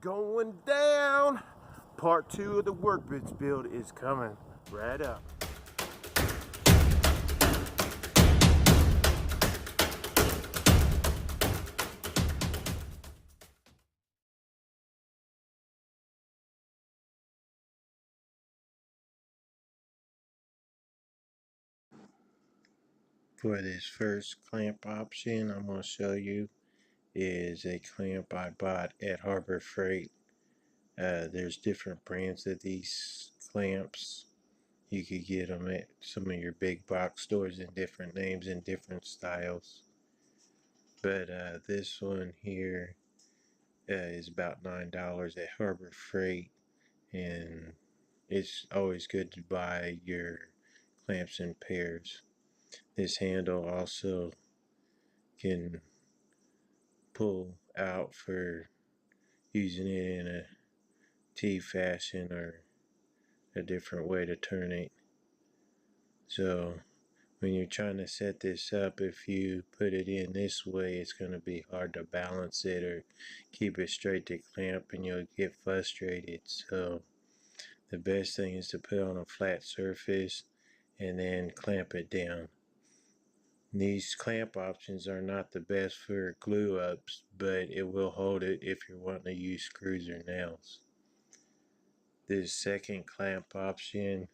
going down. Part 2 of the workbench build is coming right up. For this first clamp option I'm going to show you is a clamp I bought at Harbor Freight. There's different brands of these clamps. You could get them at some of your big box stores in different names and different styles. But this one here is about $9 at Harbor Freight, and it's always good to buy your clamps in pairs. This handle also can pull out for using it in a T fashion or a different way to turn it. So when you're trying to set this up, if you put it in this way, it's going to be hard to balance it or keep it straight to clamp, and you'll get frustrated. So the best thing is to put it on a flat surface and then clamp it down. These clamp options are not the best for glue ups, but it will hold it if you're wanting to use screws or nails. This second clamp option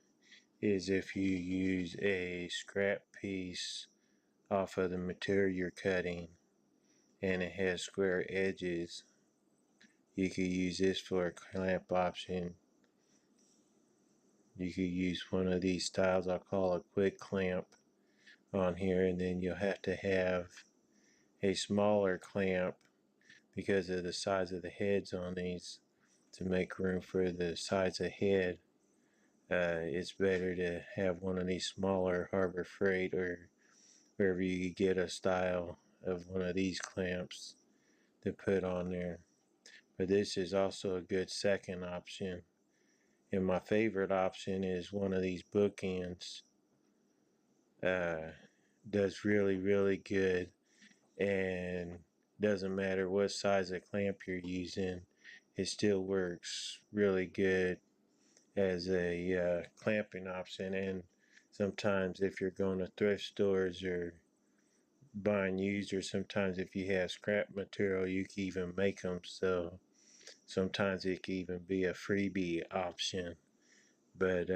is if you use a scrap piece off of the material you're cutting and it has square edges. You could use this for a clamp option. You could use one of these styles I call a quick clamp on here, and then you'll have to have a smaller clamp because of the size of the heads on these to make room for the size of head. It's better to have one of these smaller Harbor Freight or wherever you get a style of one of these clamps to put on there. But this is also a good second option. And my favorite option is one of these bookends. Does really good, and doesn't matter what size of clamp you're using, it still works really good as a clamping option. And sometimes if you're going to thrift stores or buying used, or sometimes if you have scrap material, you can even make them, so sometimes it can even be a freebie option. But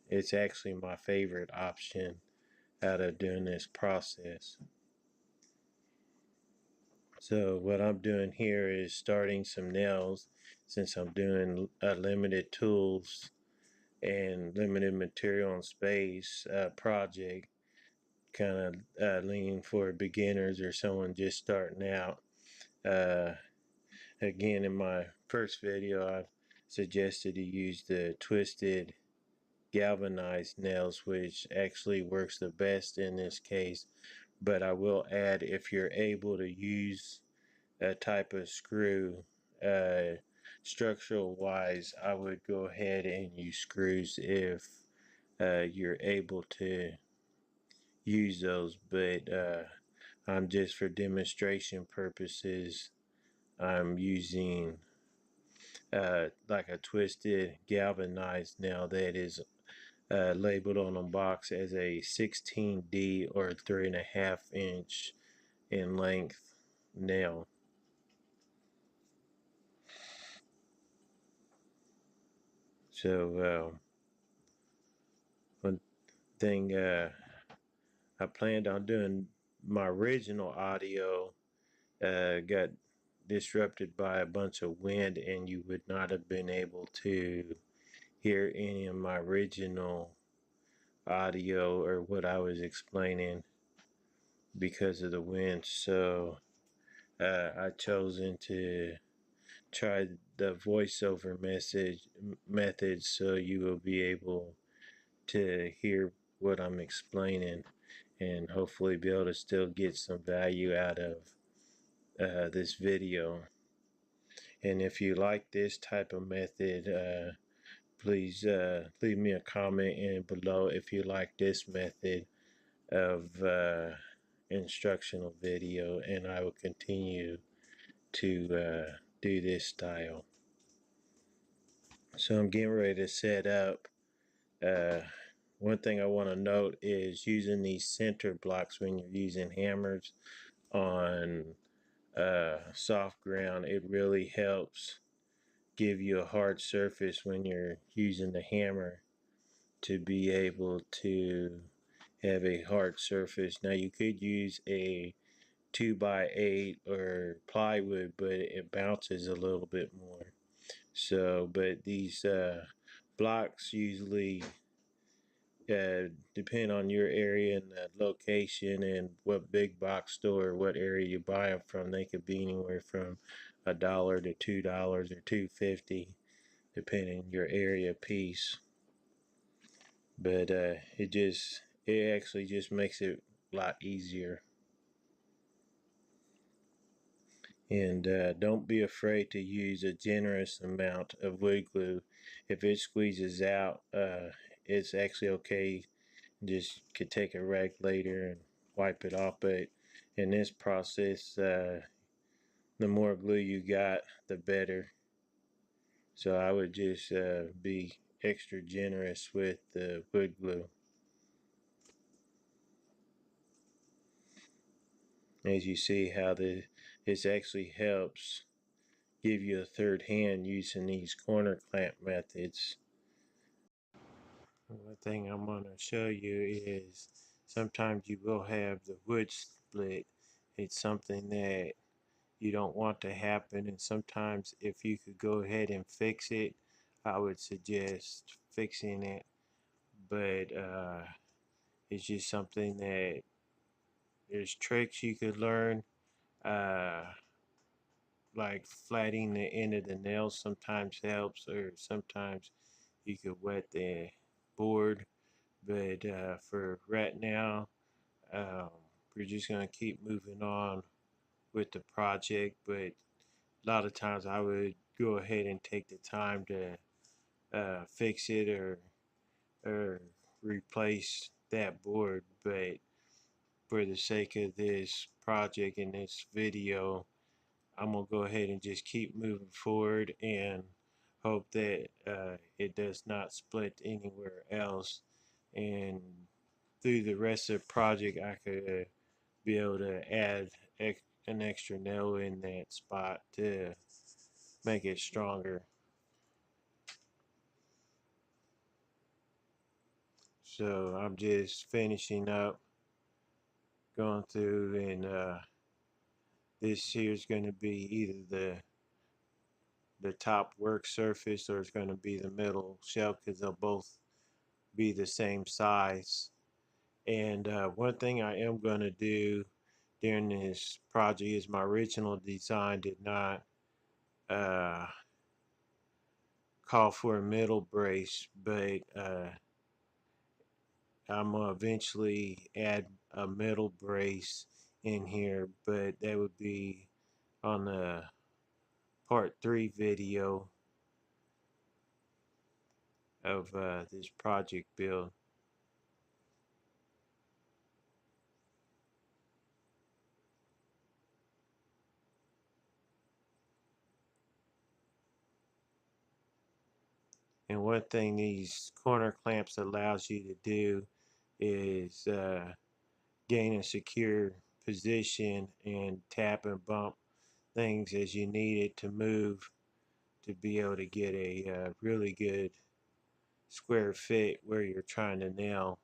it's actually my favorite option out of doing this process. So what I'm doing here is starting some nails, since I'm doing limited tools and limited material and space project, kind of leaning for beginners or someone just starting out. Again, in my first video I suggested to use the twisted galvanized nails, which actually works the best in this case. But I will add, if you're able to use a type of screw, structural wise, I would go ahead and use screws if you're able to use those. But I'm just, for demonstration purposes, I'm using like a twisted galvanized nail that is labeled on the box as a 16D or 3.5 inch in length nail. So one thing I planned on doing, my original audio got disrupted by a bunch of wind, and you would not have been able to hear any of my original audio or what I was explaining because of the wind. So I chosen to try the voiceover method, so you will be able to hear what I'm explaining and hopefully be able to still get some value out of this video. And if you like this type of method, please leave me a comment in below if you like this method of instructional video, and I will continue to do this style. So I'm getting ready to set up. One thing I want to note is using these center blocks when you're using hammers on soft ground. It really helps give you a hard surface when you're using the hammer to be able to have a hard surface. Now you could use a 2x8 or plywood, but it bounces a little bit more. So, but these blocks usually depend on your area and the location and what big box store or what area you buy them from. They could be anywhere from $1 to $2 or $2.50, depending on your area piece. But it actually just makes it a lot easier. And don't be afraid to use a generous amount of wood glue. If it squeezes out, it's actually okay. Just could take a rag later and wipe it off. But in this process, the more glue you got, the better. So I would just be extra generous with the wood glue. As you see how this actually helps give you a third hand using these corner clamp methods. One thing I'm going to show you is sometimes you will have the wood split. It's something that you don't want to happen, and sometimes if you could go ahead and fix it, I would suggest fixing it. But it's just something that there's tricks you could learn, uh, like flattening the end of the nail sometimes helps, or sometimes you could wet the board. But for right now, um, we're just going to keep moving on with the project. But a lot of times I would go ahead and take the time to fix it or replace that board. But for the sake of this project and this video, I'm going to go ahead and just keep moving forward and hope that it does not split anywhere else. And through the rest of the project, I could be able to add an extra nail in that spot to make it stronger. So I'm just finishing up, going through, and this here is going to be either the top work surface or it's going to be the middle shelf, because they'll both be the same size. And one thing I am going to do during this project is my original design did not uh, call for a middle brace, but I'm going to eventually add a middle brace in here, but that would be on the part 3 video of this project build. And one thing these corner clamps allows you to do is gain a secure position and tap and bump things as you need it to move to be able to get a really good square fit where you're trying to nail.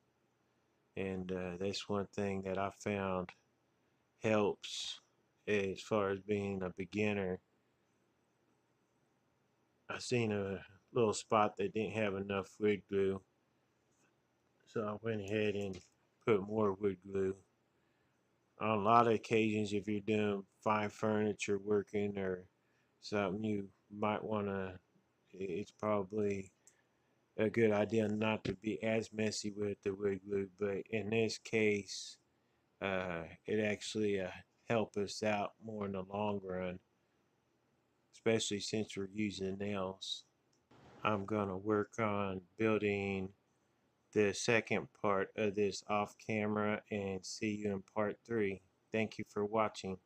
And that's one thing that I found helps as far as being a beginner. I seen a little spot that didn't have enough wood glue, so I went ahead and put more wood glue. On a lot of occasions, if you're doing fine furniture working or something, you might want to, it's probably a good idea not to be as messy with the wood glue, but in this case, it actually help us out more in the long run, especially since we're using nails. I'm going to work on building the second part of this off camera and see you in part 3. Thank you for watching.